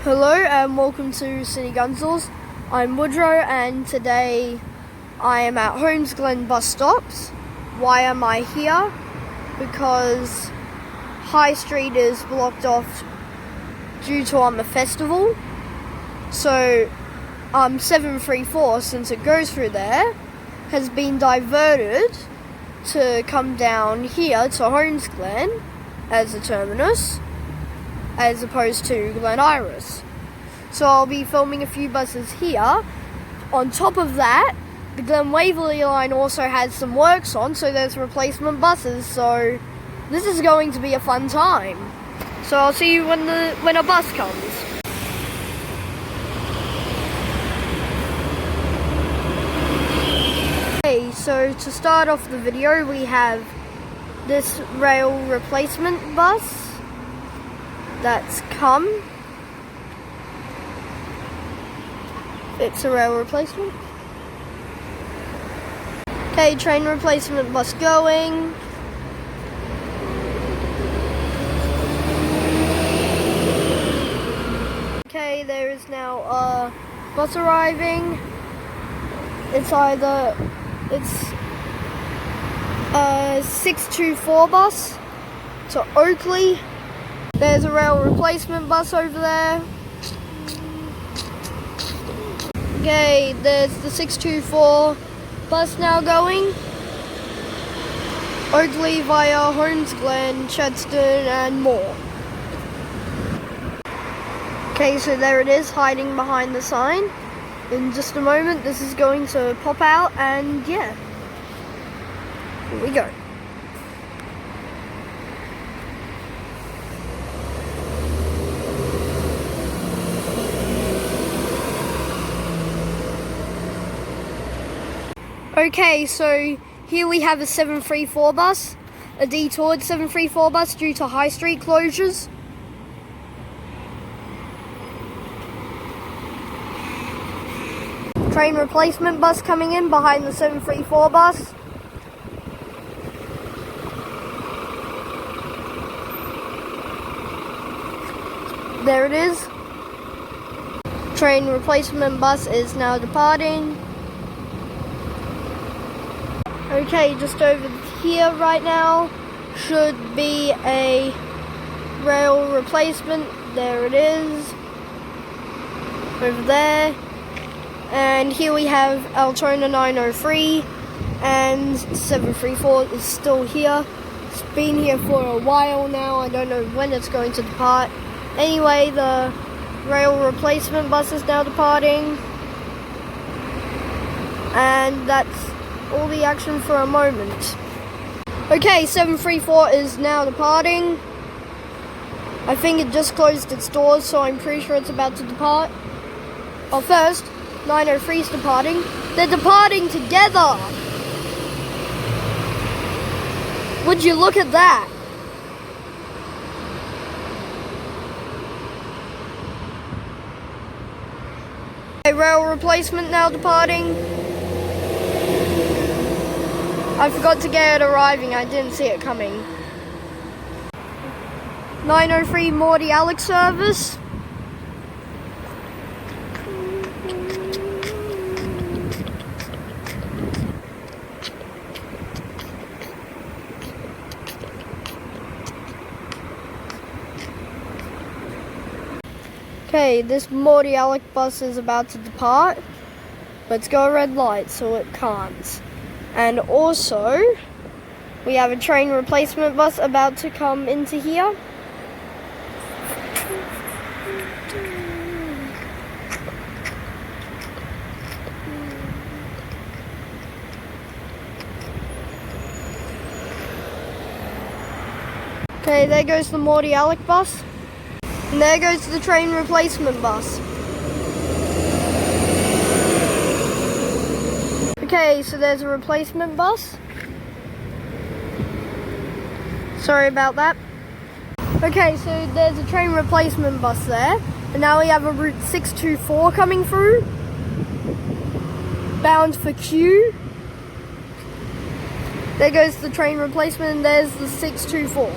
Hello and welcome to City Gunzels. I'm Woodrow and today I am at Holmsglen bus stops. Why am I here? Because High Street is blocked off due to a festival. So 734, since it goes through there, has been diverted to come down here to Holmsglen as a terminus, as opposed to Glen Iris. So I'll be filming a few buses here. On top of that, the Glen Waverley line also has some works on, so there's replacement buses, so this is going to be a fun time. So I'll see you when a bus comes. Okay, so to start off the video, we have this rail replacement bus that's come. It's a rail replacement. Okay, train replacement bus going. Okay, there is now a bus arriving. It's a 624 bus to Oakley. There's a rail replacement bus over there. Okay, there's the 624 bus now going. Oakley via Holmsglen, Chedston and more. Okay, so there it is, hiding behind the sign. In just a moment, this is going to pop out and yeah, here we go. Okay, so here we have a 734 bus, a detoured 734 bus due to High Street closures. Train replacement bus coming in behind the 734 bus. There it is. Train replacement bus is now departing. Okay, just over here right now should be a rail replacement. There it is. Over there. And here we have Altona 903 and 734 is still here. It's been here for a while now. I don't know when it's going to depart. Anyway, the rail replacement bus is now departing. And that's all the action for a moment. Okay, 734 is now departing. I think it just closed its doors, so I'm pretty sure it's about to depart. Oh, first, 903 is departing. They're departing together! Would you look at that? Okay, rail replacement now departing. I forgot to get it arriving, I didn't see it coming. 903 Morty Alex service. Okay, this Morty Alex bus is about to depart, but it's got a red light, so it can't. And also, we have a train replacement bus about to come into here. Okay, there goes the Morty Alec bus. And there goes the train replacement bus. Okay, so there's a replacement bus. Sorry about that. Okay, so there's a train replacement bus there. And now we have a route 624 coming through. Bound for Kew. There goes the train replacement and there's the 624.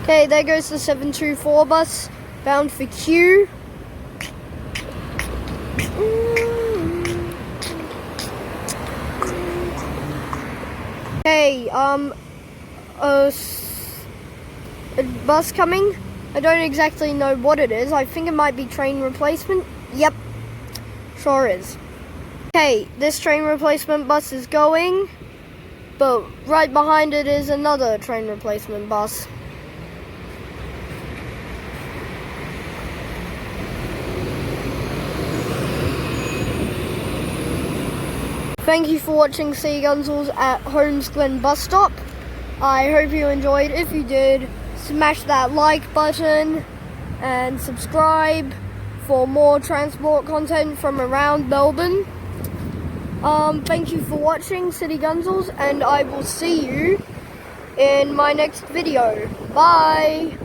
Okay, there goes the 724 bus, bound for Q. Okay, a bus coming. I don't exactly know what it is. I think it might be train replacement. Yep, sure is. Okay, this train replacement bus is going, but right behind it is another train replacement bus. Thank you for watching Sea Gunzels at Holmsglen bus stop. I hope you enjoyed. If you did, smash that like button and subscribe for more transport content from around Melbourne. Thank you for watching City Gunzels, and I will see you in my next video. Bye!